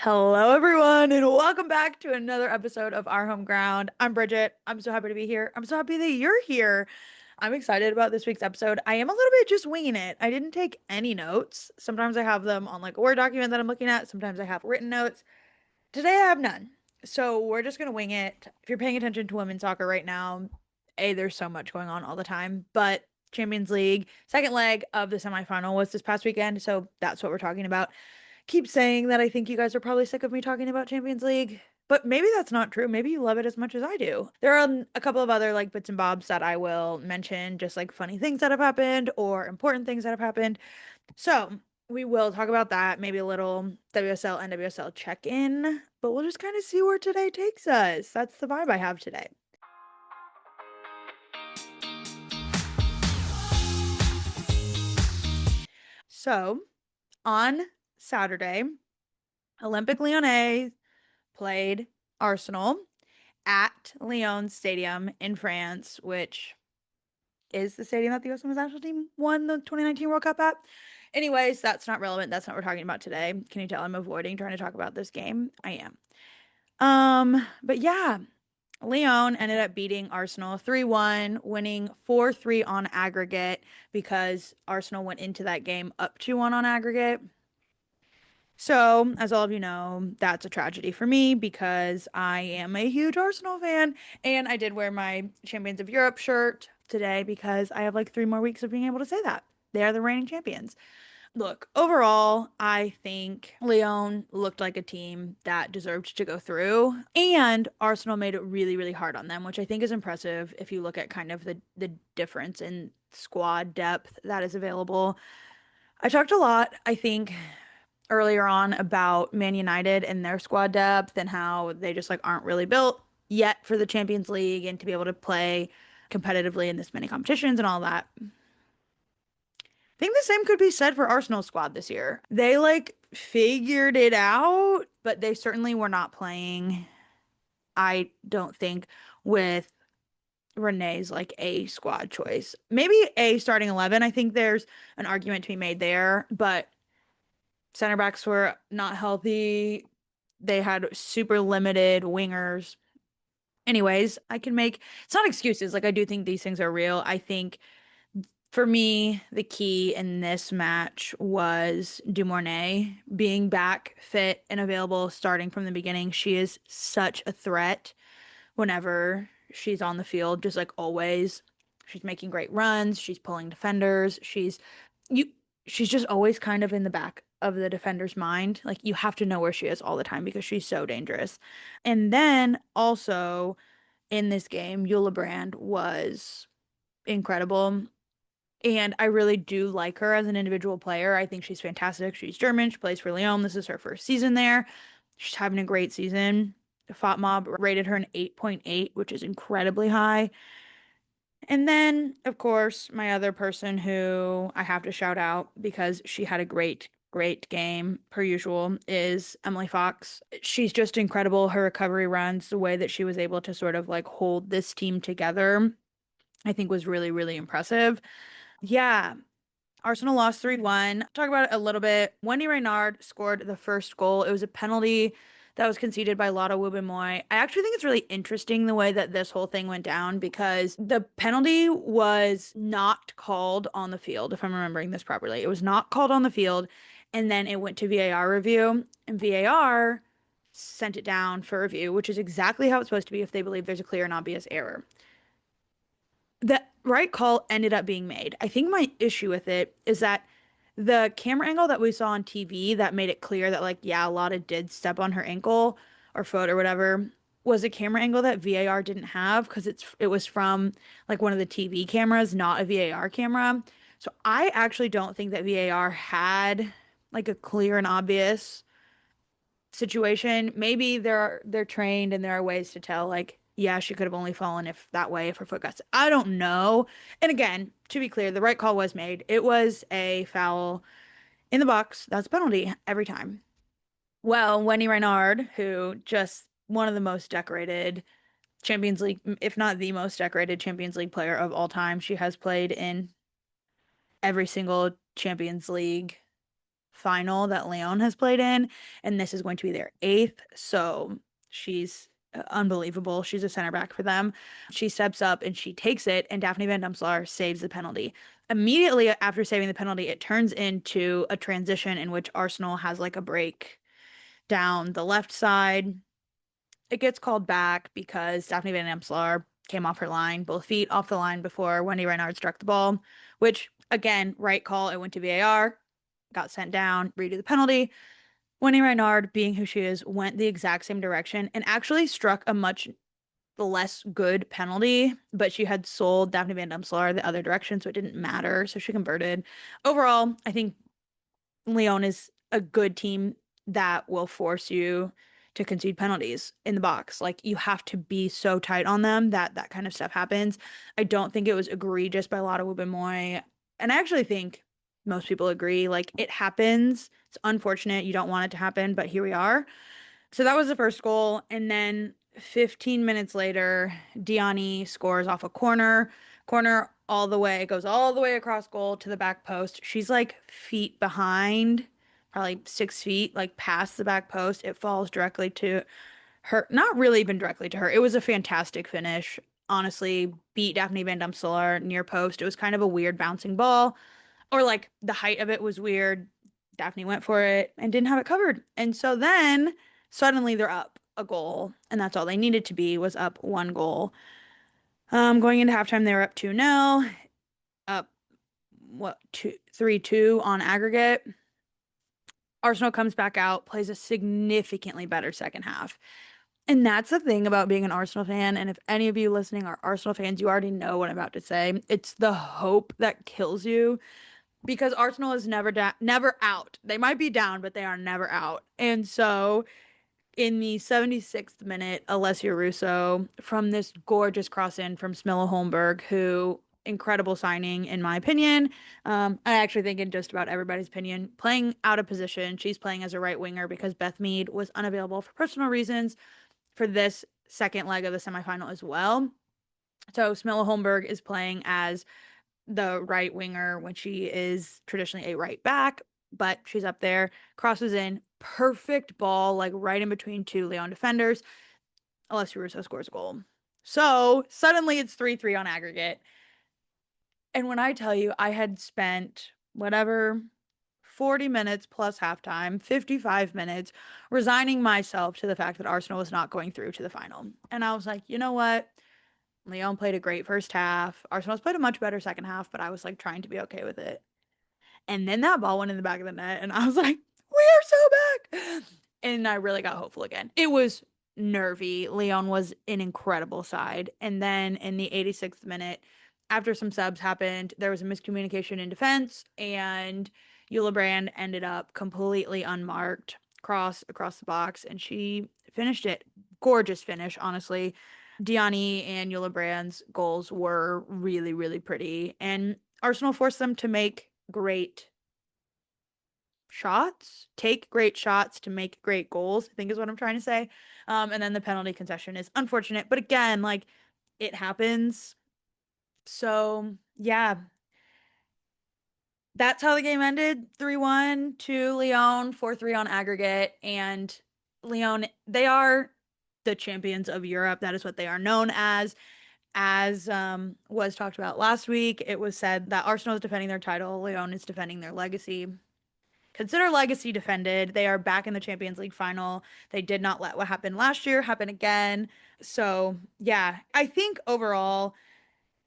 Hello, everyone, and welcome back to another episode of Our Home Ground. I'm Bridget. I'm so happy to be here. I'm so happy that you're here. I'm excited about this week's episode. I am a little bit just winging it. I didn't take any notes. Sometimes I have them on like a Word document that I'm looking at. Sometimes I have written notes. Today I have none. So we're just gonna wing it. If you're paying attention to women's soccer right now, there's so much going on all the time, but Champions League, second leg of the semifinal was this past weekend, so that's what we're talking about. Keep saying that I think you guys are probably sick of me talking about Champions League, but maybe that's not true. Maybe you love it as much as I do. There are a couple of other like bits and bobs that I will mention, just like funny things that have happened or important things that have happened. So we will talk about that, maybe a little WSL, NWSL check-in, but we'll just kind of see where today takes us. That's the vibe I have today. So on Saturday, Olympique Lyonnais played Arsenal at Lyon Stadium in France, which is the stadium that the U.S. Women's National Team won the 2019 World Cup at. Anyways, that's not relevant. That's not what we're talking about today. Can you tell I'm avoiding trying to talk about this game? I am. But yeah, Lyon ended up beating Arsenal 3-1, winning 4-3 on aggregate because Arsenal went into that game up 2-1 on aggregate. So, as all of you know, that's a tragedy for me because I am a huge Arsenal fan and I did wear my Champions of Europe shirt today because I have like 3 more weeks of being able to say that. They are the reigning champions. Look, overall, I think Lyon looked like a team that deserved to go through, and Arsenal made it really, really hard on them, which I think is impressive if you look at kind of the difference in squad depth that is available. I talked a lot, I think, earlier on about Man United and their squad depth and how they just like aren't really built yet for the Champions League and to be able to play competitively in this many competitions and all that. I think the same could be said for Arsenal's squad this year. They like figured it out, but they certainly were not playing, I don't think, with Renee's like a squad choice. Maybe a starting 11. I think there's an argument to be made there, but center backs were not healthy. They had super limited wingers. Anyways, I can make it's not excuses. Like I do think these things are real. I think for me, the key in this match was Dumornay being back, fit, and available starting from the beginning. She is such a threat whenever she's on the field, just like always. She's making great runs, she's pulling defenders, you she's just always kind of in the back of the defender's mind. Like you have to know where she is all the time because she's so dangerous. And then also in this game, Jule Brand was incredible. And I really do like her as an individual player. I think she's fantastic. She's German. She plays for Lyon. This is her first season there. She's having a great season. FOTMOB rated her an 8.8, which is incredibly high. And then, of course, my other person who I have to shout out because she had a great, great game, per usual, is Emily Fox. She's just incredible. Her recovery runs, the way that she was able to sort of like hold this team together, I think was really, really impressive. Yeah, Arsenal lost 3-1. Talk about it a little bit. Wendie Renard scored the first goal. It was a penalty that was conceded by Lotte Wubben-Moy. I actually think it's really interesting the way that this whole thing went down because the penalty was not called on the field, if I'm remembering this properly. It was not called on the field, and then it went to VAR review, and VAR sent it down for review, which is exactly how it's supposed to be if they believe there's a clear and obvious error. The right call ended up being made. I think my issue with it is that the camera angle that we saw on TV that made it clear that like yeah, Lotta did step on her ankle or foot or whatever was a camera angle that VAR didn't have because it was from like one of the TV cameras, not a VAR camera. So I actually don't think that VAR had like a clear and obvious situation. Maybe they're trained and there are ways to tell like yeah, she could have only fallen if that way if her foot got. I don't know. And again, to be clear, the right call was made. It was a foul in the box. That's a penalty every time. Well, Wendie Renard, who just one of the most decorated Champions League, if not the most decorated Champions League player of all time. She has played in every single Champions League final that Lyon has played in, and this is going to be their 8th. So she's unbelievable. She's a center back for them. She steps up and she takes it, and Daphne Van Dumselaar saves the penalty. Immediately after saving the penalty, it turns into a transition in which Arsenal has like a break down the left side. It gets called back because Daphne Van Amselaar came off her line, both feet off the line before Wendie Renard struck the ball, which, again, right call. It went to VAR, got sent down, redo the penalty. Wendie Renard, being who she is, went the exact same direction and actually struck a much less good penalty, but she had sold Daphne Van Dumselaar the other direction, so it didn't matter. So she converted. Overall, I think Lyon is a good team that will force you to concede penalties in the box. Like you have to be so tight on them that that kind of stuff happens. I don't think it was egregious by Lotte Wubben-Moy. And I actually think most people agree. Like it happens. It's unfortunate. You don't want it to happen, but here we are. So that was the first goal. And then 15 minutes later, Diani scores off a corner all the way, goes all the way across goal to the back post. She's like feet behind, probably 6 feet, like past the back post. It falls directly to her, not really even directly to her. It was a fantastic finish. Honestly, beat Daphne Van Dumselaar near post. It was kind of a weird bouncing ball, or like the height of it was weird. Daphne went for it and didn't have it covered. And so then suddenly they're up a goal, and that's all they needed to be was up 1 goal. Going into halftime, they were up 2-0, up what 3-2 on aggregate. Arsenal comes back out, plays a significantly better second half. And that's the thing about being an Arsenal fan. And if any of you listening are Arsenal fans, you already know what I'm about to say. It's the hope that kills you because Arsenal is never out. They might be down, but they are never out. And so in the 76th minute, Alexia Russo from this gorgeous cross in from Smilla Holmberg, who incredible signing in my opinion. I actually think in just about everybody's opinion, playing out of position. She's playing as a right winger because Beth Mead was unavailable for personal reasons for this second leg of the semifinal as well. So Smilla Holmberg is playing as the right winger when she is traditionally a right back, but she's up there, crosses in, perfect ball, like right in between 2 Lyon defenders. Alexia Russo scores a goal. So suddenly it's 3-3 on aggregate. And when I tell you I had spent whatever 40 minutes plus halftime, 55 minutes, resigning myself to the fact that Arsenal was not going through to the final. And I was like, you know what? Lyon played a great first half. Arsenal's played a much better second half, but I was like trying to be okay with it. And then that ball went in the back of the net, and I was like, we are so back. And I really got hopeful again. It was nervy. Lyon was an incredible side. And then in the 86th minute, after some subs happened, there was a miscommunication in defense, and Jule Brand ended up completely unmarked across the box, and she finished it. Gorgeous finish, honestly. Diani and Jule Brand's goals were really, really pretty, and Arsenal forced them to make great shots, take great shots to make great goals, I think is what I'm trying to say. And then the penalty concession is unfortunate, but again, like it happens. So yeah, that's how the game ended. 3-1 to Lyon, 4-3 on aggregate. And Lyon, they are the champions of Europe. That is what they are known as. As was talked about last week, it was said that Arsenal is defending their title, Lyon is defending their legacy. Consider legacy defended. They are back in the Champions League final. They did not let what happened last year happen again. So, yeah, I think overall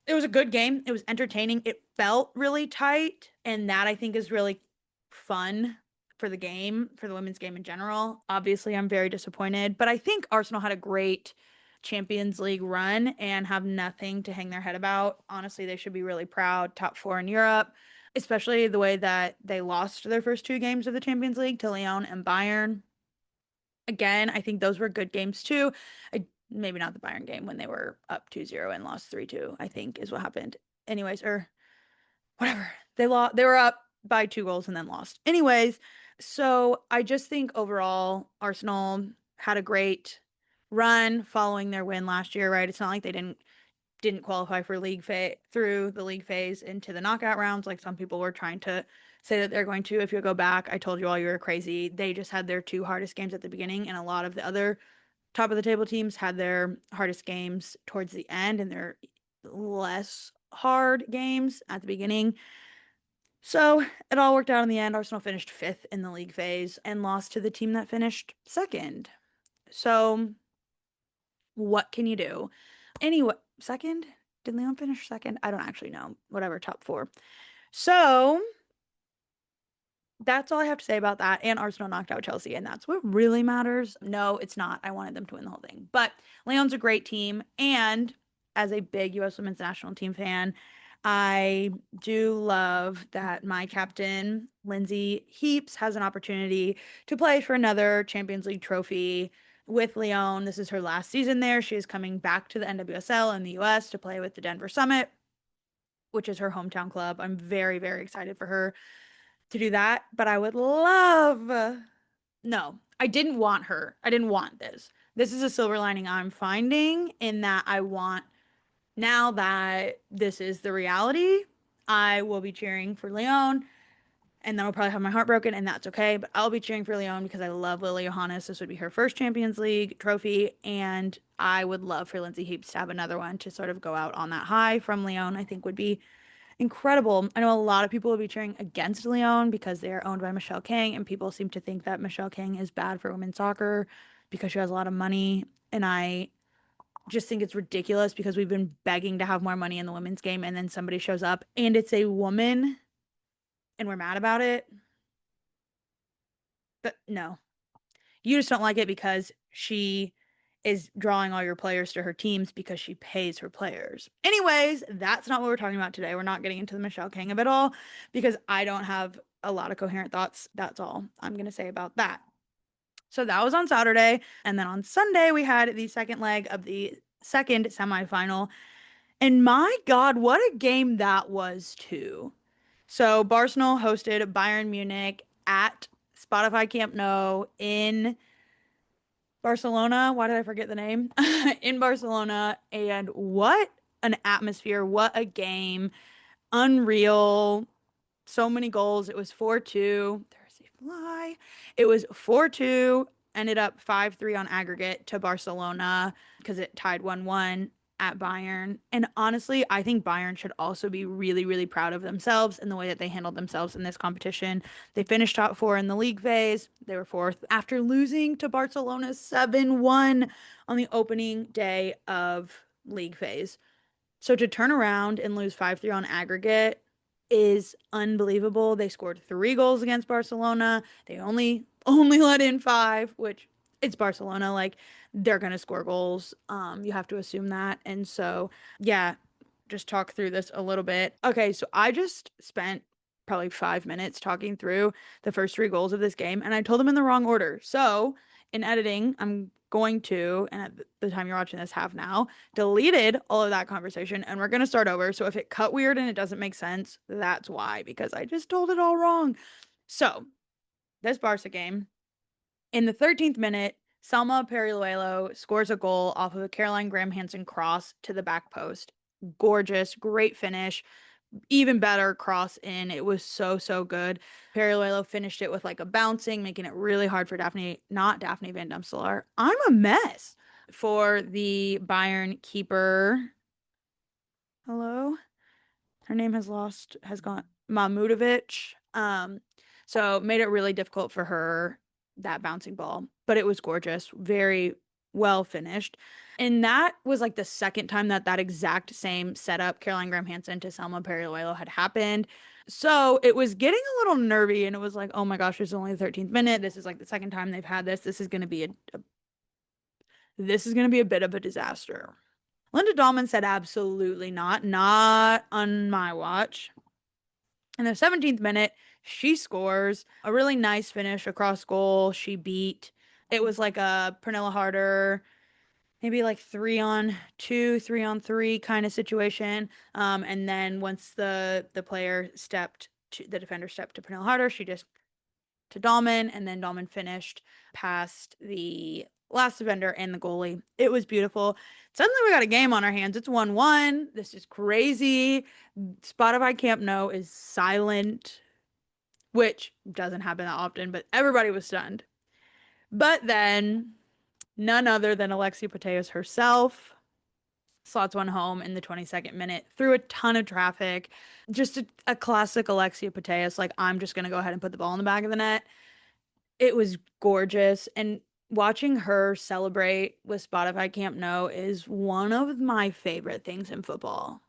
it was a good game. It was entertaining. It felt really tight. And that I think is really fun for the game, for the women's game in general. Obviously, I'm very disappointed, but I think Arsenal had a great Champions League run and have nothing to hang their head about. Honestly, they should be really proud. Top 4 in Europe, especially the way that they lost their first 2 games of the Champions League to Lyon and Bayern. Again, I think those were good games too. Maybe not the Bayern game when they were up 2-0 and lost 3-2, I think is what happened. Anyways, or whatever. They were up by 2 goals and then lost. Anyways, so I just think overall Arsenal had a great run following their win last year, right? It's not like they didn't didn't qualify for through the league phase into the knockout rounds like some people were trying to say that they're going to. If you go back, I told you all you were crazy. They just had their 2 hardest games at the beginning, and a lot of the other top of the table teams had their hardest games towards the end and their less hard games at the beginning. So it all worked out in the end. Arsenal finished 5th in the league phase and lost to the team that finished 2nd. So what can you do? Anyway, 2nd? Did Lyon finish 2nd? I don't actually know. Whatever, top 4. So that's all I have to say about that. And Arsenal knocked out Chelsea, and that's what really matters. No, it's not. I wanted them to win the whole thing. But Lyon's a great team. And as a big U.S. women's national team fan, I do love that my captain, Lindsay Heaps, has an opportunity to play for another Champions League trophy with Lyon. This is her last season there. She is coming back to the NWSL in the U.S. to play with the Denver Summit, which is her hometown club. I'm very, very excited for her to do that, but I would love. No, I didn't want her. I didn't want this. This is a silver lining I'm finding in that I want, now that this is the reality, I will be cheering for Lyon, and then I'll probably have my heart broken, and that's okay. But I'll be cheering for Lyon because I love Lily Johannes. This would be her first Champions League trophy, and I would love for Lindsay Heaps to have another one to sort of go out on that high from Lyon. I think would be incredible. I know a lot of people will be cheering against Lyon because they are owned by Michelle King, and people seem to think that Michelle King is bad for women's soccer because she has a lot of money. And I just think it's ridiculous because we've been begging to have more money in the women's game, and then somebody shows up and it's a woman and we're mad about it. But no, you just don't like it because she is drawing all your players to her teams because she pays her players. Anyways, that's not what we're talking about today. We're not getting into the Michelle King of it all because I don't have a lot of coherent thoughts. That's all I'm going to say about that. So that was on Saturday. And then on Sunday, we had the second leg of the second semifinal. And my God, what a game that was, too. So Barcelona hosted Bayern Munich at Spotify Camp Nou in Barcelona. Why did I forget the name? In Barcelona. And what an atmosphere. What a game. Unreal. So many goals. It was 4-2. There's a fly. It was 4-2. Ended up 5-3 on aggregate to Barcelona because it tied 1-1 at Bayern. And honestly, I think Bayern should also be really, really proud of themselves and the way that they handled themselves in this competition. They finished top 4 in the league phase. They were 4th after losing to Barcelona 7-1 on the opening day of league phase. So to turn around and lose 5-3 on aggregate is unbelievable. They scored 3 goals against Barcelona. They only let in 5, which it's Barcelona. Like, they're going to score goals. You have to assume that. And so, yeah, just talk through this a little bit. Okay, so I just spent probably 5 minutes talking through the first 3 goals of this game, and I told them in the wrong order. So in editing, I'm going to, and at the time you're watching this, have now deleted all of that conversation, and we're going to start over. So if it cut weird and it doesn't make sense, that's why, because I just told it all wrong. So this Barca game, in the 13th minute, Selma Paralluelo scores a goal off of a Caroline Graham Hansen cross to the back post. Gorgeous, great finish. Even better cross in. It was so, so good. Paralluelo finished it with like a bouncing, making it really hard for not Daphne Van Dumselaar. I'm a mess for the Bayern keeper. Hello? Her name has gone, Mahmudovic. So made it really difficult for her, that bouncing ball, but it was gorgeous, very well finished. And that was like the second time that exact same setup, Caroline Graham Hansen to Selma Paralluelo, had happened. So it was getting a little nervy, and it was like, oh my gosh, it's only the 13th minute. This is like the second time they've had this. This is going to be a bit of a disaster. Linda Dallmann said absolutely not on my watch. In the 17th minute, she scores a really nice finish across goal. She beat, it was like a Pernilla Harder, maybe like 3-on-2, 3-on-3 kind of situation. And then once the defender stepped to Pernilla Harder, she just to Dallmann, and then Dallmann finished past the last defender, and the goalie. It was beautiful. Suddenly we got a game on our hands. It's 1-1. This is crazy. Spotify Camp No is silent, which doesn't happen that often, but everybody was stunned. But then none other than Alexia Putellas herself slots one home in the 22nd minute through a ton of traffic. Just a classic Alexia Putellas, like, I'm just going to go ahead and put the ball in the back of the net. It was gorgeous. And watching her celebrate with Spotify Camp No is one of my favorite things in football.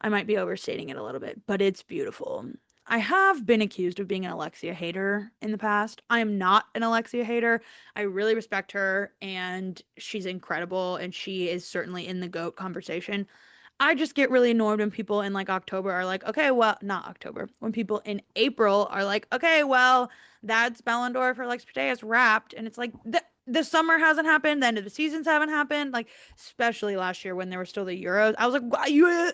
I might be overstating it a little bit, but it's beautiful. I have been accused of being an Alexia hater in the past. I am not an Alexia hater. I really respect her and she's incredible and she is certainly in the GOAT conversation. I just get really annoyed when people in like October are like, okay, well, not October, when people in April are like, okay, well, that's Ballon d'Or for Lex Putellas wrapped. And it's like, the summer hasn't happened, the end of the seasons haven't happened. Like, especially last year when there were still the Euros. I was like, why you?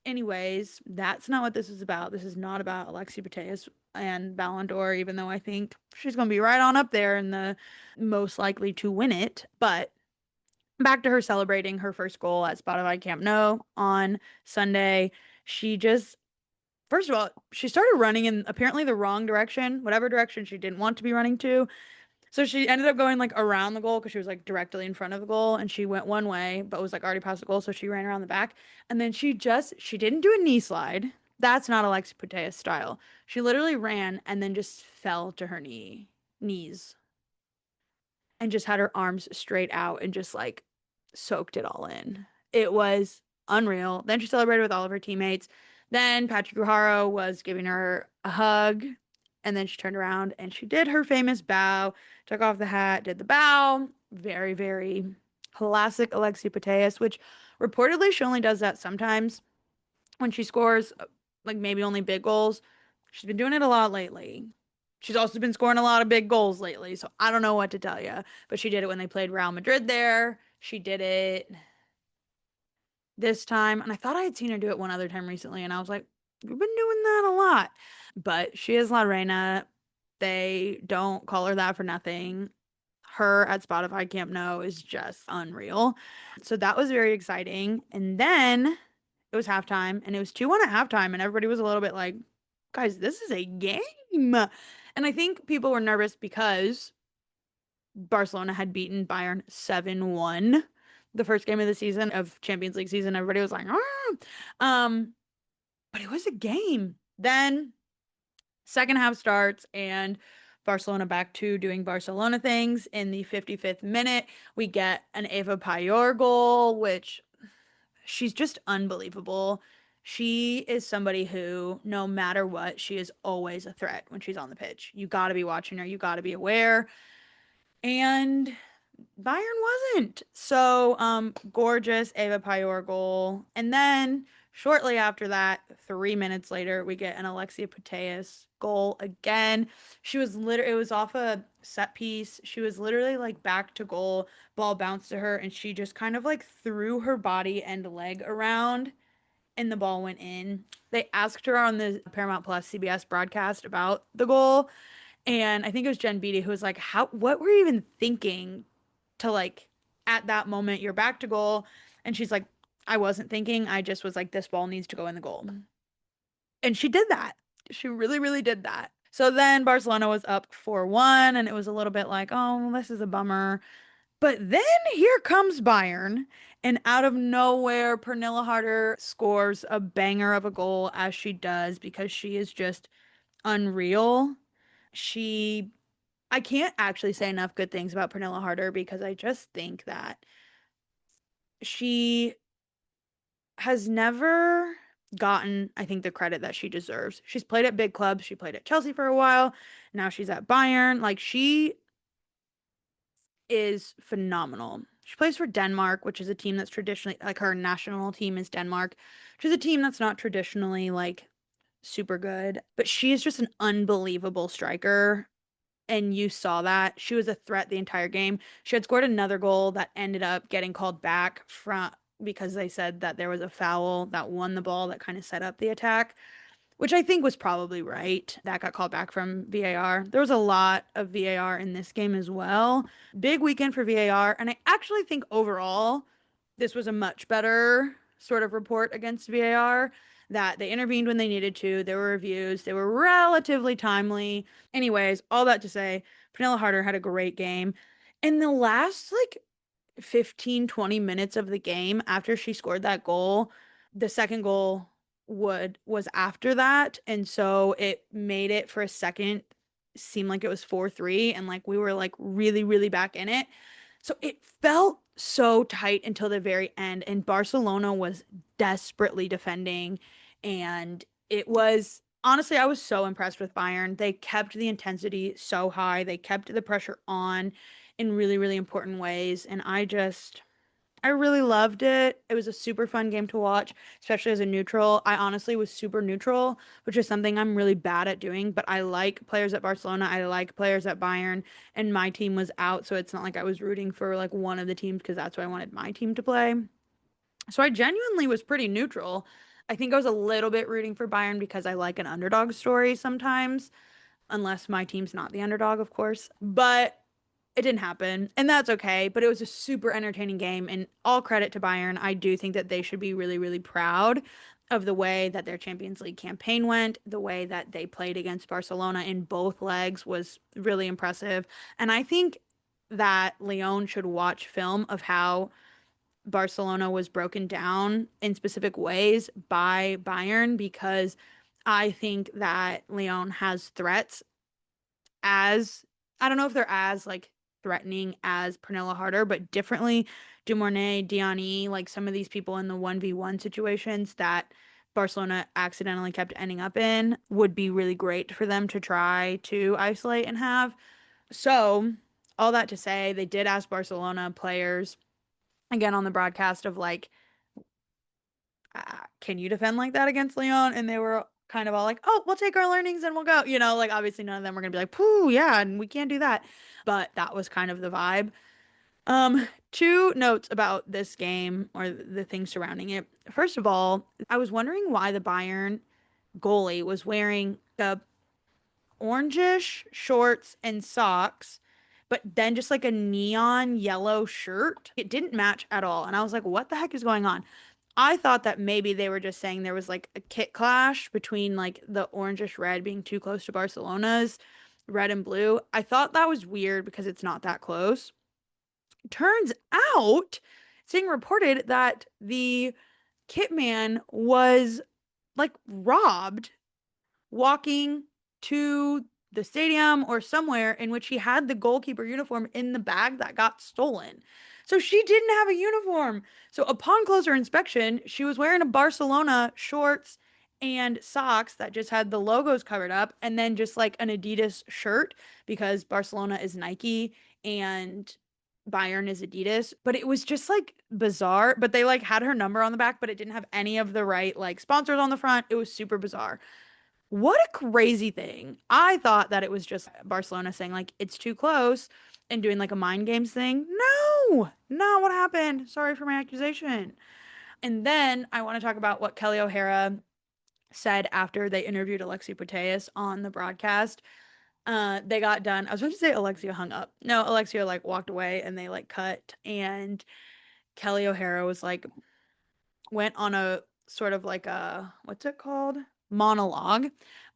Anyways, that's not what this is about. This is not about Alexia Putellas and Ballon d'Or, even though I think she's going to be right on up there in the most likely to win it. But back to her celebrating her first goal at Spotify Camp No on Sunday. She just, first of all, she started running in apparently the wrong direction, whatever direction she didn't want to be running to. So she ended up going like around the goal because she was like directly in front of the goal and she went one way but was like already past the goal. So she ran around the back and then she didn't do a knee slide. That's not Alexia Putellas style. She literally ran and then just fell to her knees and just had her arms straight out and just like soaked it all in. It was unreal. Then she celebrated with all of her teammates. Then Patrick Guijarro was giving her a hug. And then she turned around and she did her famous bow, took off the hat, did the bow. Very, very classic Alexia Putellas, which reportedly she only does that sometimes when she scores, like maybe only big goals. She's been doing it a lot lately. She's also been scoring a lot of big goals lately, so I don't know what to tell you. But she did it when they played Real Madrid there. She did it this time, and I thought I had seen her do it one other time recently, and I was like, we've been doing that a lot. But she is La Reina. They don't call her that for nothing. Her at Spotify Camp No is just unreal. So that was very exciting. And then it was halftime, and it was 2-1 at halftime, and everybody was a little bit like, guys, this is a game. And I think people were nervous because Barcelona had beaten Bayern 7-1 the first game of the season of Champions League season. Everybody was like, but it was a game. Then second half starts and Barcelona back to doing Barcelona things. In the 55th minute, we get an Eva Pajor goal, which she's just unbelievable. She is somebody who, no matter what, she is always a threat when she's on the pitch. You got to be watching her. You got to be aware. And Bayern wasn't. So, gorgeous Eva Pajor goal. And then shortly after that, 3 minutes later, we get an Alexia Putellas goal again. It was off a set piece. She was literally like back to goal, ball bounced to her, and she just kind of like threw her body and leg around, and the ball went in. They asked her on the Paramount Plus CBS broadcast about the goal, and I think it was Jen Beatty who was like, what were you even thinking to like at that moment you're back to goal? And she's like, I wasn't thinking, I just was like, this ball needs to go in the goal. And she did that. She really, really did that. So then Barcelona was up 4-1 and it was a little bit like, oh, this is a bummer. But then here comes Bayern, and out of nowhere, Pernilla Harder scores a banger of a goal, as she does, because she is just unreal. She I can't actually say enough good things about Pernilla Harder because I just think that she has never gotten, I think, the credit that she deserves. She's played at big clubs. She played at Chelsea for a while. Now she's at Bayern. Like, she is phenomenal. She plays for Denmark, which is a team that's traditionally, like, her national team is Denmark, which is a team that's not traditionally, like, super good. But she is just an unbelievable striker. And you saw that. She was a threat the entire game. She had scored another goal that ended up getting called back from because they said that there was a foul that won the ball that kind of set up the attack, which I think was probably right. That got called back from VAR. There was a lot of VAR in this game as well. Big weekend for VAR. And I actually think overall, this was a much better sort of report against VAR, that they intervened when they needed to. There were reviews, they were relatively timely. Anyways, all that to say, Pernilla Harder had a great game. In the last like 15, 20 minutes of the game after she scored that goal, the second goal was after that. And so it made it for a second seem like it was 4-3 and like we were like really, really back in it. So it felt so tight until the very end, and Barcelona was desperately defending. And it was honestly, I was so impressed with Bayern. They kept the intensity so high, they kept the pressure on in really, really important ways. And I really loved it. It was a super fun game to watch, especially as a neutral. I honestly was super neutral, which is something I'm really bad at doing, but I like players at Barcelona. I like players at Bayern, and my team was out, so it's not like I was rooting for like one of the teams because that's what I wanted my team to play. So I genuinely was pretty neutral. I think I was a little bit rooting for Bayern because I like an underdog story sometimes, unless my team's not the underdog, of course. But it didn't happen, and that's okay. But it was a super entertaining game, and all credit to Bayern. I do think that they should be really, really proud of the way that their Champions League campaign went. The way that they played against Barcelona in both legs was really impressive. And I think that Lyon should watch film of how Barcelona was broken down in specific ways by Bayern, because I think that Lyon has threats as I don't know if they're as like threatening as Pernilla Harder, but differently. Dumornay, Diani, like some of these people in the 1v1 situations that Barcelona accidentally kept ending up in would be really great for them to try to isolate and have. So, all that to say, they did ask Barcelona players again on the broadcast of like, can you defend like that against Lyon? And they were kind of all like, oh, we'll take our learnings and we'll go. Like obviously none of them were gonna be like, pooh, yeah, and we can't do that. But that was kind of the vibe. Two notes about this game or the things surrounding it. First of all, I was wondering why the Bayern goalie was wearing the orangish shorts and socks, but then just like a neon yellow shirt. It didn't match at all. And I was like, what the heck is going on? I thought that maybe they were just saying there was like a kit clash between like the orangish red being too close to Barcelona's red and blue. I thought that was weird because it's not that close. Turns out, it's being reported that the kit man was like robbed walking to the stadium or somewhere in which he had the goalkeeper uniform in the bag that got stolen. So she didn't have a uniform. So upon closer inspection, she was wearing a Barcelona shorts and socks that just had the logos covered up, and then just like an Adidas shirt because Barcelona is Nike and Bayern is Adidas. But it was just like bizarre. But they like had her number on the back, but it didn't have any of the right like sponsors on the front. It was super bizarre. What a crazy thing. I thought that it was just Barcelona saying, like, it's too close and doing like a mind games thing. No, not what happened. Sorry for my accusation. And then I want to talk about what Kelly O'Hara said after they interviewed Alexia Putellas on the broadcast. They got done. I was about to say Alexia hung up. No, Alexia like walked away and they like cut. And Kelly O'Hara was like, went on a sort of like a, what's it called? Monologue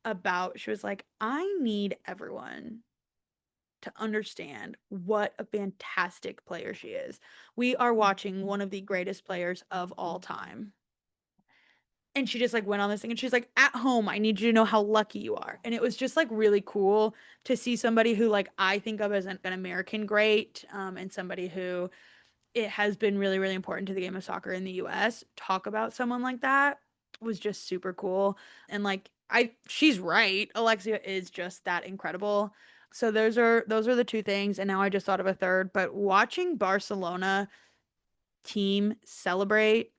about, she was like, I need everyone to understand what a fantastic player she is. We are watching one of the greatest players of all time. And she just like went on this thing and she's like, at home, I need you to know how lucky you are. And it was just like really cool to see somebody who like I think of as an American great, and somebody who it has been really, really important to the game of soccer in the US. Talk about someone like that was just super cool. And like she's right. Alexia is just that incredible. So those are the two things. And now I just thought of a third, but watching Barcelona team celebrate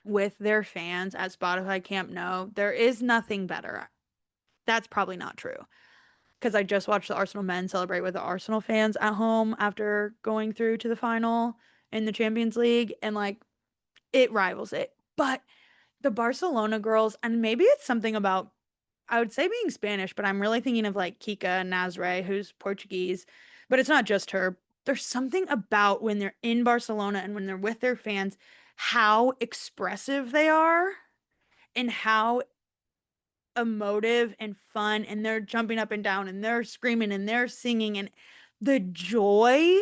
with their fans at Spotify Camp Nou, there is nothing better. That's probably not true. Because I just watched the Arsenal men celebrate with the Arsenal fans at home after going through to the final in the Champions League, and like it rivals it. But the Barcelona girls, and maybe it's something about I would say being Spanish, but I'm really thinking of like Kika Nazare, who's Portuguese, but it's not just her. There's something about when they're in Barcelona and when they're with their fans, how expressive they are and how emotive and fun, and they're jumping up and down and they're screaming and they're singing, and the joy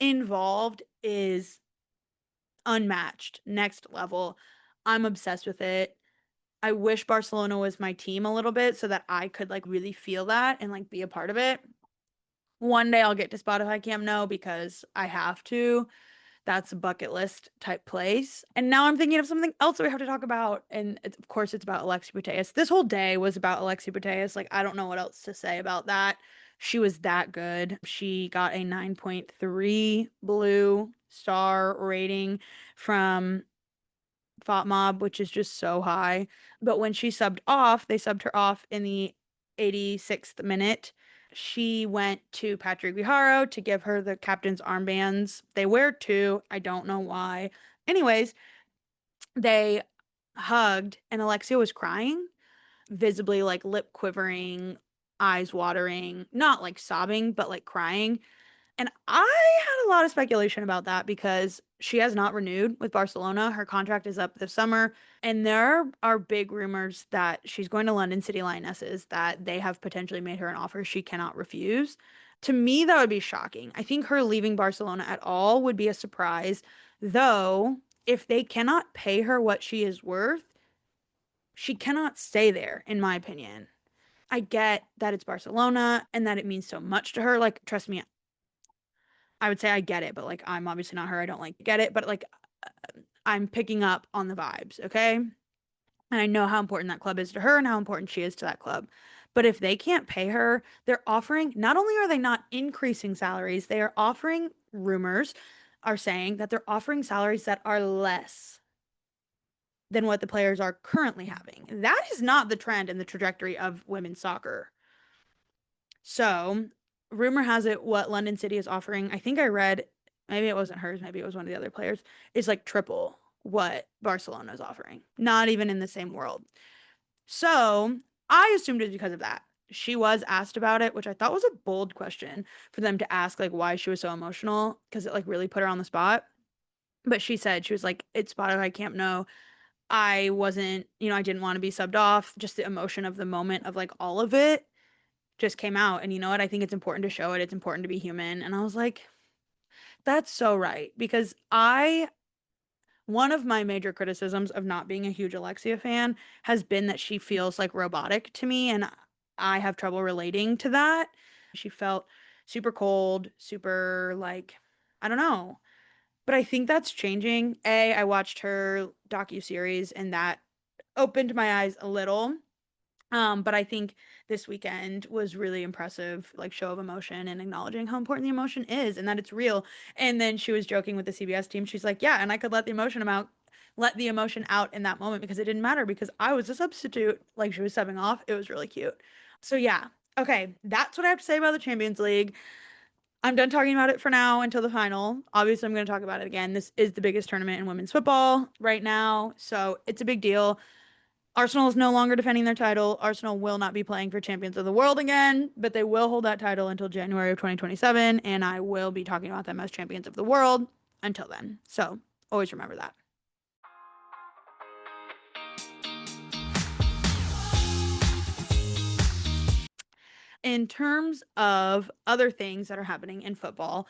involved is unmatched, next level. I'm obsessed with it. I wish Barcelona was my team a little bit so that I could like really feel that and like be a part of it. One day I'll get to Spotify Camp Nou because I have to. That's a bucket list type place. And now I'm thinking of something else that we have to talk about. And of course, it's about Alexia Putellas. This whole day was about Alexia Putellas. Like, I don't know what else to say about that. She was that good. She got a 9.3 blue star rating from FOTMob, which is just so high. But when she subbed off, they subbed her off in the 86th minute. She went to Patrick Vieira to give her the captain's armbands. They wear two. I don't know why. Anyways, they hugged, and Alexia was crying, visibly like lip quivering, eyes watering, not like sobbing, but like crying. And I had a lot of speculation about that because she has not renewed with Barcelona. Her contract is up this summer, and there are big rumors that she's going to London City Lionesses, that they have potentially made her an offer she cannot refuse. To me, that would be shocking. I think her leaving Barcelona at all would be a surprise, though, if they cannot pay her what she is worth, she cannot stay there, in my opinion. I get that it's Barcelona and that it means so much to her. Like, trust me, I would say I get it, but like I'm obviously not her. I don't like get it, but like I'm picking up on the vibes, okay? And I know how important that club is to her and how important she is to that club. But if they can't pay her, they're offering, not only are they not increasing salaries, they are offering, rumors are saying that they're offering salaries that are less than what the players are currently having. That is not the trend and the trajectory of women's soccer. So, rumor has it what London City is offering, I think I read, maybe it wasn't hers, maybe it was one of the other players, is like triple what Barcelona is offering. Not even in the same world. So, I assumed it was because of that. She was asked about it, which I thought was a bold question for them to ask, like why she was so emotional, because it like really put her on the spot. But she said, she was like, it's Spotify Camp Nou. I wasn't, I didn't want to be subbed off. Just the emotion of the moment of like all of it just came out. And you know what? I think it's important to show it. It's important to be human. And I was like, that's so right. Because one of my major criticisms of not being a huge Alexia fan has been that she feels like robotic to me. And I have trouble relating to that. She felt super cold, super like, I don't know. But I think that's changing. I watched her docu-series and that opened my eyes a little. But I think this weekend was really impressive, like show of emotion and acknowledging how important the emotion is and that it's real. And then she was joking with the CBS team. She's like, "Yeah, and I could let the emotion out in that moment because it didn't matter because I was a substitute." Like she was subbing off. It was really cute. So yeah. Okay, that's what I have to say about the Champions League. I'm done talking about it for now until the final. Obviously, I'm going to talk about it again. This is the biggest tournament in women's football right now, so it's a big deal. Arsenal is no longer defending their title. Arsenal will not be playing for Champions of the World again, but they will hold that title until January of 2027, and I will be talking about them as Champions of the World until then. So always remember that. In terms of other things that are happening in football,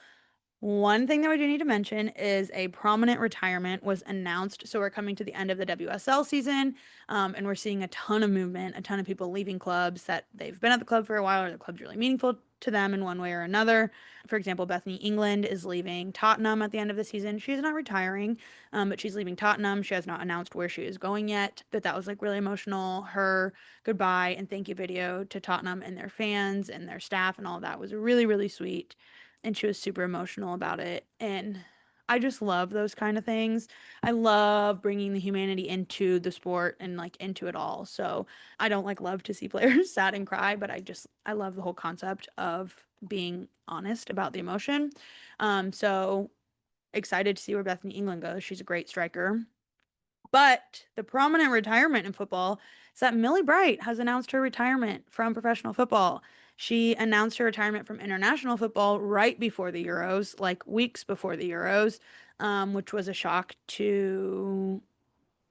one thing that we do need to mention is a prominent retirement was announced. So we're coming to the end of the WSL season, and we're seeing a ton of movement, a ton of people leaving clubs that they've been at the club for a while or the club's really meaningful to them in one way or another. For example, Bethany England is leaving Tottenham at the end of the season. She's not retiring, but she's leaving Tottenham. She has not announced where she is going yet, but that was like really emotional. Her goodbye and thank you video to Tottenham and their fans and their staff and all of that was really, really sweet, and she was super emotional about it. And I just love those kind of things. I love bringing the humanity into the sport and like into it all. So I don't like love to see players sad and cry, but I love the whole concept of being honest about the emotion. So excited to see where Bethany England goes. She's a great striker. But the prominent retirement in football is that Millie Bright has announced her retirement from professional football. She announced her retirement from international football right before the Euros, like weeks before the Euros, which was a shock to,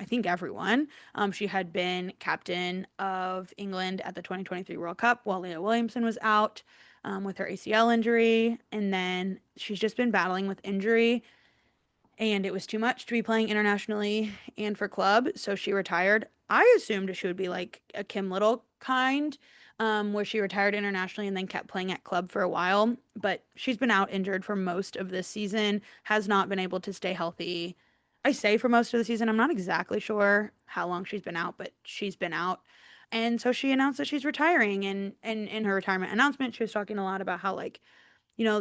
I think, everyone. She had been captain of England at the 2023 World Cup while Leah Williamson was out with her ACL injury. And then she's just been battling with injury, and it was too much to be playing internationally and for club, so she retired. I assumed she would be like a Kim Little kind, where she retired internationally and then kept playing at club for a while, but she's been out injured for most of this season, has not been able to stay healthy. I say for most of the season, I'm not exactly sure how long she's been out, but she's been out. And so she announced that she's retiring, and in her retirement announcement, she was talking a lot about how, like,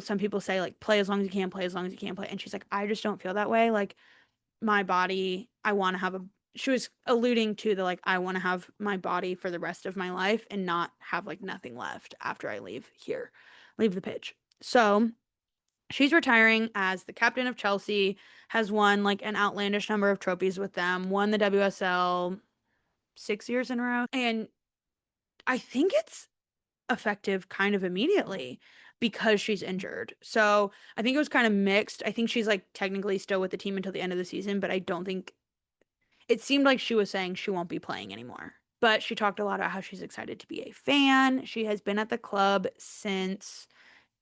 some people say, like, play as long as you can, play as long as you can play. And she's like, I just don't feel that way. Like, my body, I want to have she was alluding to the, like, I want to have my body for the rest of my life and not have, like, nothing left after I leave the pitch. So she's retiring as the captain of Chelsea, has won, like, an outlandish number of trophies with them, won the WSL 6 years in a row. And I think it's effective kind of immediately because she's injured. So I think it was kind of mixed. I think she's, like, technically still with the team until the end of the season, but I don't think it seemed like she was saying she won't be playing anymore. But she talked a lot about how she's excited to be a fan. She has been at the club since,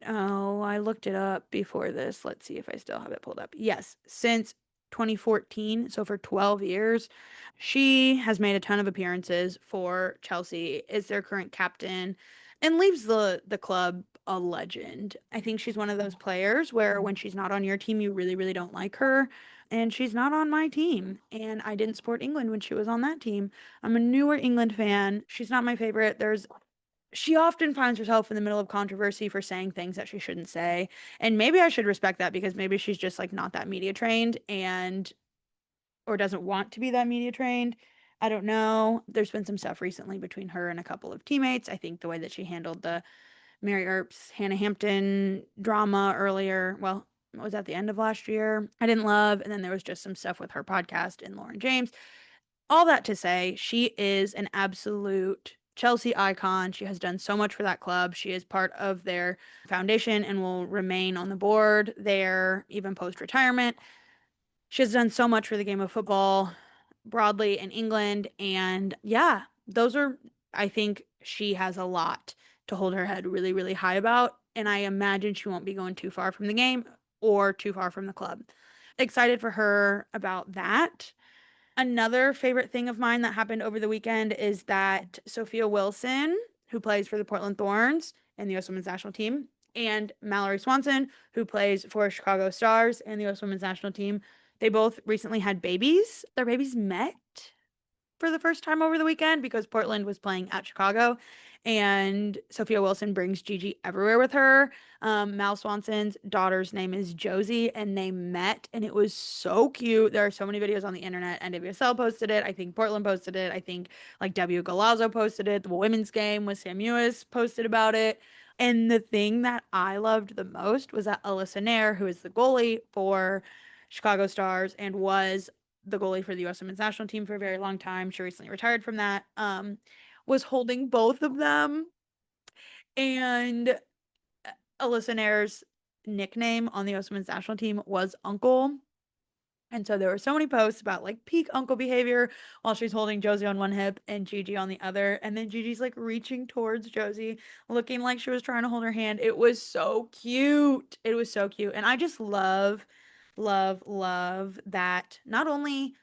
oh, I looked it up before this. Let's see if I still have it pulled up. Yes, since 2014, so for 12 years. She has made a ton of appearances for Chelsea, is their current captain, and leaves the club a legend. I think she's one of those players where when she's not on your team, you really, really don't like her. And she's not on my team. And I didn't support England when she was on that team. I'm a newer England fan. She's not my favorite. She often finds herself in the middle of controversy for saying things that she shouldn't say. And maybe I should respect that because maybe she's just, like, not that media trained or doesn't want to be that media trained. I don't know. There's been some stuff recently between her and a couple of teammates. I think the way that she handled the Mary Earps, Hannah Hampton drama earlier, well, it was at the end of last year, I didn't love. And then there was just some stuff with her podcast and Lauren James. All that to say, she is an absolute Chelsea icon. She has done so much for that club. She is part of their foundation and will remain on the board there even post-retirement. She has done so much for the game of football broadly in England. And yeah, I think she has a lot to hold her head really, really high about. And I imagine she won't be going too far from the game or too far from the club. Excited for her about that. Another favorite thing of mine that happened over the weekend is that Sophia Wilson, who plays for the Portland Thorns and the U.S. Women's National Team, and Mallory Swanson, who plays for Chicago Stars and the U.S. Women's National Team, they both recently had babies. Their babies met for the first time over the weekend because Portland was playing at Chicago, and Sophia Wilson brings Gigi everywhere with her. Mal Swanson's daughter's name is Josie, and they met, and it was so cute. There are so many videos on the internet. NWSL posted it. I think Portland posted it. I think, like, W. Galazzo posted it. The women's game with Sam Ewis posted about it. And the thing that I loved the most was that Alyssa Nair, who is the goalie for Chicago Stars and was the goalie for the U.S. Women's National Team for a very long time. She recently retired from that. Was holding both of them. And Alyssa Nair's nickname on the U.S. Women's National Team was Uncle. And so there were so many posts about, like, peak uncle behavior while she's holding Josie on one hip and Gigi on the other. And then Gigi's, like, reaching towards Josie, looking like she was trying to hold her hand. It was so cute. It was so cute. And I just love, love, love that not only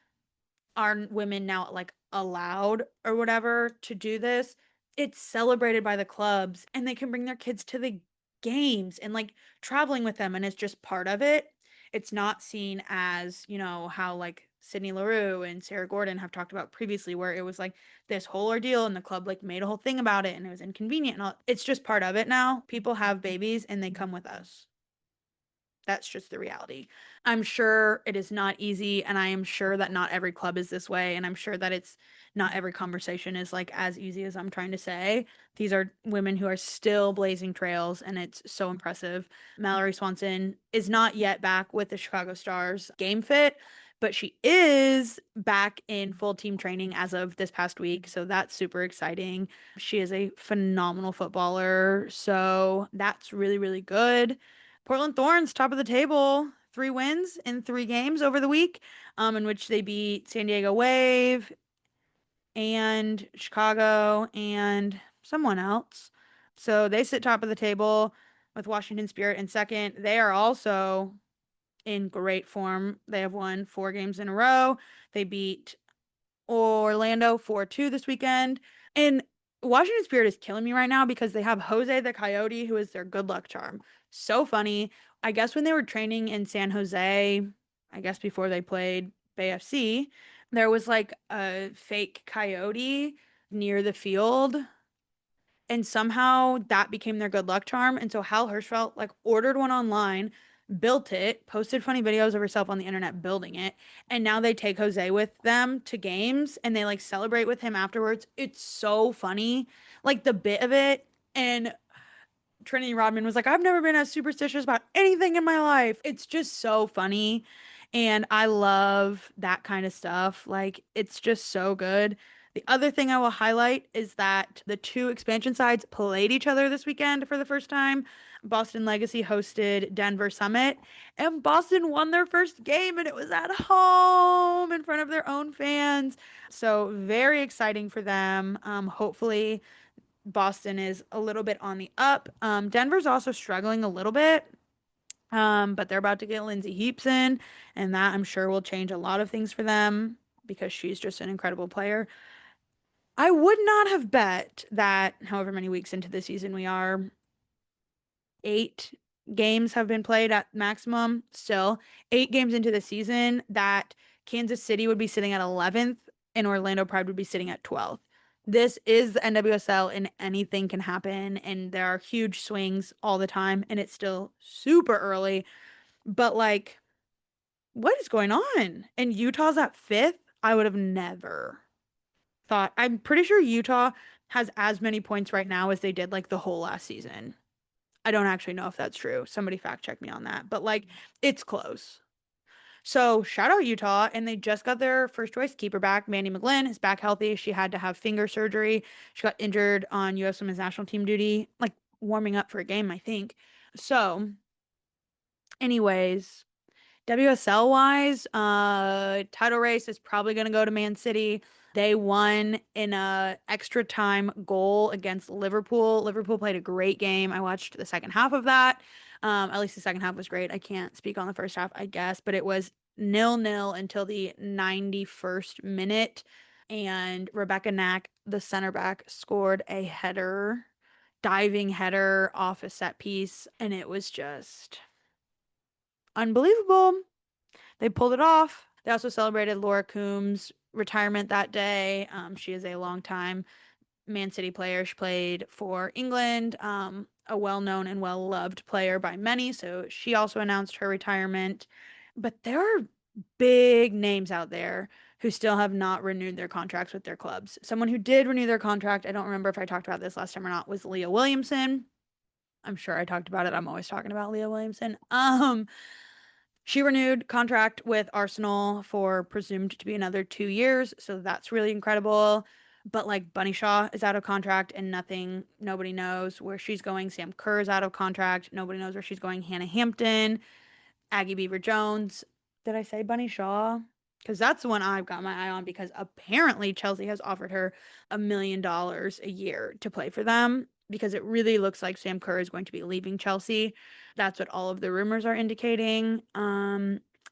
are women now, like, allowed or whatever to do this, it's celebrated by the clubs and they can bring their kids to the games and, like, traveling with them, and it's just part of it. It's not seen as, how, like, Sydney Leroux and Sarah Gordon have talked about previously, where it was, like, this whole ordeal and the club, like, made a whole thing about it and it was inconvenient and all. It's just part of it now. People have babies and they come with us. That's just the reality. I'm sure it is not easy, and I am sure that not every club is this way, and I'm sure that it's not every conversation is, like, as easy as I'm trying to say. These are women who are still blazing trails, and it's so impressive. Mallory Swanson is not yet back with the Chicago Stars game fit, but she is back in full team training as of this past week. So that's super exciting. She is a phenomenal footballer. So that's really, really good. Portland Thorns, top of the table, 3 wins in 3 games over the week, in which they beat San Diego Wave and Chicago and someone else. So they sit top of the table with Washington Spirit in second. They are also in great form. They have won 4 games in a row. They beat Orlando 4-2 this weekend. And Washington Spirit is killing me right now because they have Jose the Coyote, who is their good luck charm. So funny. I guess when they were training in San Jose, I guess before they played Bay FC, there was like a fake coyote near the field, and somehow that became their good luck charm. And so Hal Hirschfeld like ordered one online, built it, posted funny videos of herself on the internet building it, and now they take Jose with them to games and they like celebrate with him afterwards. It's so funny, like the bit of it. And Trinity Rodman was like, I've never been as superstitious about anything in my life. It's just so funny. And I love that kind of stuff. Like, it's just so good. The other thing I will highlight is that the 2 expansion sides played each other this weekend for the first time. Boston Legacy hosted Denver Summit, and Boston won their first game, and it was at home in front of their own fans. So, very exciting for them. Hopefully, Boston is a little bit on the up. Denver's also struggling a little bit, but they're about to get Lindsay Heaps in, and that I'm sure will change a lot of things for them because she's just an incredible player. I would not have bet that however many weeks into the season we are, 8 games have been played at maximum. Still, 8 games into the season, that Kansas City would be sitting at 11th and Orlando Pride would be sitting at 12th. This is the NWSL and anything can happen, and there are huge swings all the time, and it's still super early. But like, what is going on? And Utah's at 5th. I would have never thought. I'm pretty sure Utah has as many points right now as they did like the whole last season. I don't actually know if that's true. Somebody fact check me on that. But like, it's close. So shout out Utah. And they just got their first choice keeper back. Mandy McGlynn is back healthy. She had to have finger surgery. She got injured on U.S. Women's National Team duty, like warming up for a game, I think. So, anyways, WSL wise, title race is probably going to go to Man City. They won in a extra time goal against Liverpool. Liverpool played a great game. I watched the second half of that. At least the second half was great. I can't speak on the first half, I guess, but it was 0-0 until the 91st minute. And Rebecca Knack, the center back, scored a header, diving header off a set piece. And it was just unbelievable. They pulled it off. They also celebrated Laura Coombs' retirement that day. She is a longtime Man City player. She played for England, a well-known and well-loved player by many. So she also announced her retirement. But there are big names out there who still have not renewed their contracts with their clubs. Someone who did renew their contract, I don't remember if I talked about this last time or not, was Leah Williamson. I'm sure I talked about it. I'm always talking about Leah Williamson. She renewed contract with Arsenal for presumed to be another 2 years, so that's really incredible. But like Bunny Shaw is out of contract and nobody knows where she's going. Sam Kerr is out of contract. Nobody knows where she's going. Hannah Hampton, Aggie Beaver Jones. Did I say Bunny Shaw? Because that's the one I've got my eye on because apparently Chelsea has offered her $1 million a year to play for them because it really looks like Sam Kerr is going to be leaving Chelsea. That's what all of the rumors are indicating.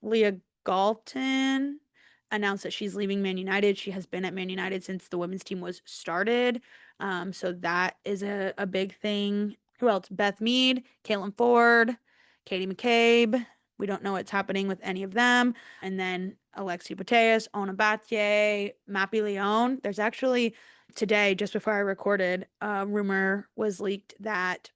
Leah Galton announced that she's leaving Man United. She has been at Man United since the women's team was started. So that is a big thing. Who else? Beth Mead, Caitlin Ford, Katie McCabe. We don't know what's happening with any of them. And then Alexia Putellas, Ona Batye, Mappy Lyon. There's actually today, just before I recorded, a rumor was leaked that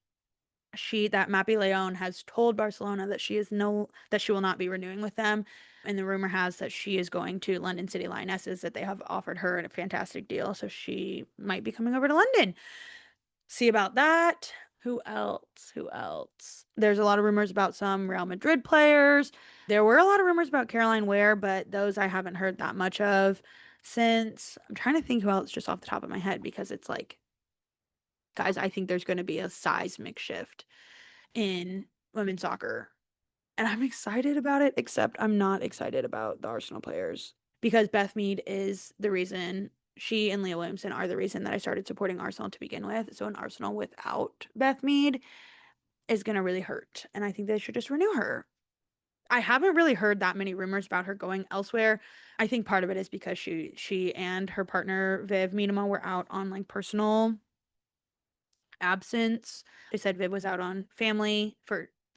Mappy Lyon has told Barcelona that she will not be renewing with them. And the rumor has that she is going to London City Lionesses, that they have offered her a fantastic deal. So she might be coming over to London. See about that. Who else? Who else? There's a lot of rumors about some Real Madrid players. There were a lot of rumors about Caroline Ware, but those I haven't heard that much of since. I'm trying to think who else just off the top of my head because it's like, guys, I think there's going to be a seismic shift in women's soccer. And I'm excited about it, except I'm not excited about the Arsenal players because Beth Mead is the reason. She and Leah Williamson are the reason that I started supporting Arsenal to begin with. So an Arsenal without Beth Mead is going to really hurt. And I think they should just renew her. I haven't really heard that many rumors about her going elsewhere. I think part of it is because she and her partner Viv Miedema were out on like personal absence. They said Viv was out on family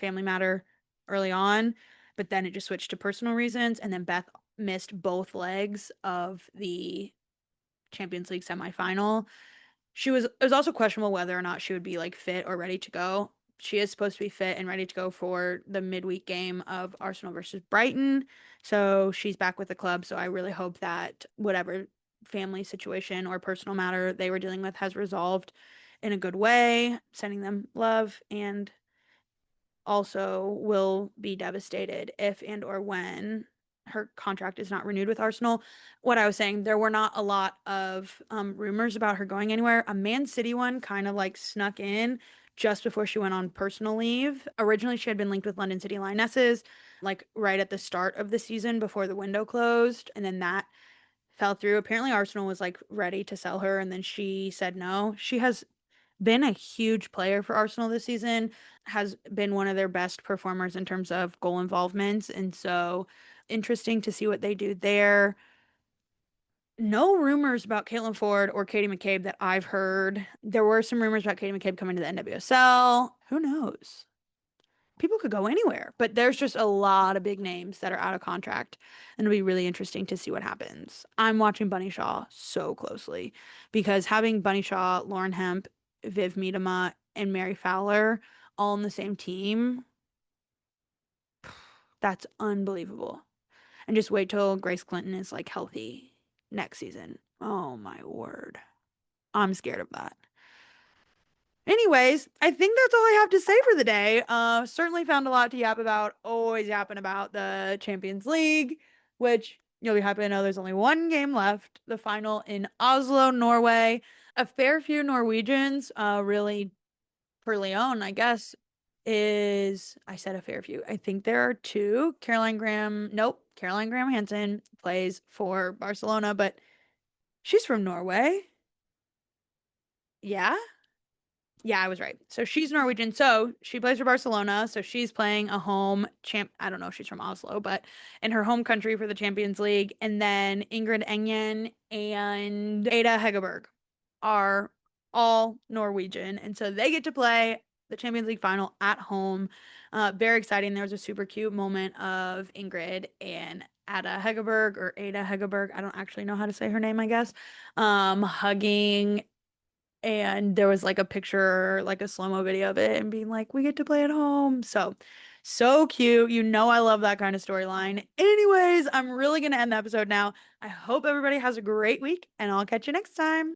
matter early on, but then it just switched to personal reasons. And then Beth missed both legs of the Champions League semifinal. It was also questionable whether or not she would be like fit or ready to go. She is supposed to be fit and ready to go for the midweek game of Arsenal versus Brighton. So she's back with the club. So I really hope that whatever family situation or personal matter they were dealing with has resolved in a good way, sending them love, and also will be devastated if and or when her contract is not renewed with Arsenal. What I was saying, there were not a lot of rumors about her going anywhere. A Man City one kind of like snuck in just before she went on personal leave. Originally, she had been linked with London City Lionesses, like right at the start of the season before the window closed, and then that fell through. Apparently, Arsenal was like ready to sell her, and then she said no. She has been a huge player for Arsenal this season, has been one of their best performers in terms of goal involvements. And so interesting to see what they do there. No rumors about Caitlin Ford or Katie McCabe that I've heard. There were some rumors about Katie McCabe coming to the NWSL. Who knows? People could go anywhere, but there's just a lot of big names that are out of contract, and it'll be really interesting to see what happens. I'm watching Bunny Shaw so closely because having Bunny Shaw, Lauren Hemp, Viv Miedema, and Mary Fowler all on the same team, that's unbelievable. And just wait till Grace Clinton is like healthy next season. Oh my word. I'm scared of that. Anyways, I think that's all I have to say for the day. Certainly found a lot to yap about. Always yapping about the Champions League, which you'll be happy to know there's only one game left. The final in Oslo, Norway. A fair few Norwegians, really for Lyon, I guess, I said a fair few. I think there are two. Caroline Graham Hansen plays for Barcelona, but she's from Norway. Yeah. Yeah, I was right. So she's Norwegian. So she plays for Barcelona. So she's playing a home champ. I don't know if she's from Oslo, but in her home country for the Champions League. And then Ingrid Engen and Ada Hegerberg are all Norwegian. And so they get to play the Champions League final at home. Very exciting. There was a super cute moment of Ingrid and Ada Hegerberg. I don't actually know how to say her name, I guess. Hugging, and there was like a picture, like a slow-mo video of it and being like, we get to play at home. So cute. You know, I love that kind of storyline. Anyways, I'm really going to end the episode now. I hope everybody has a great week and I'll catch you next time.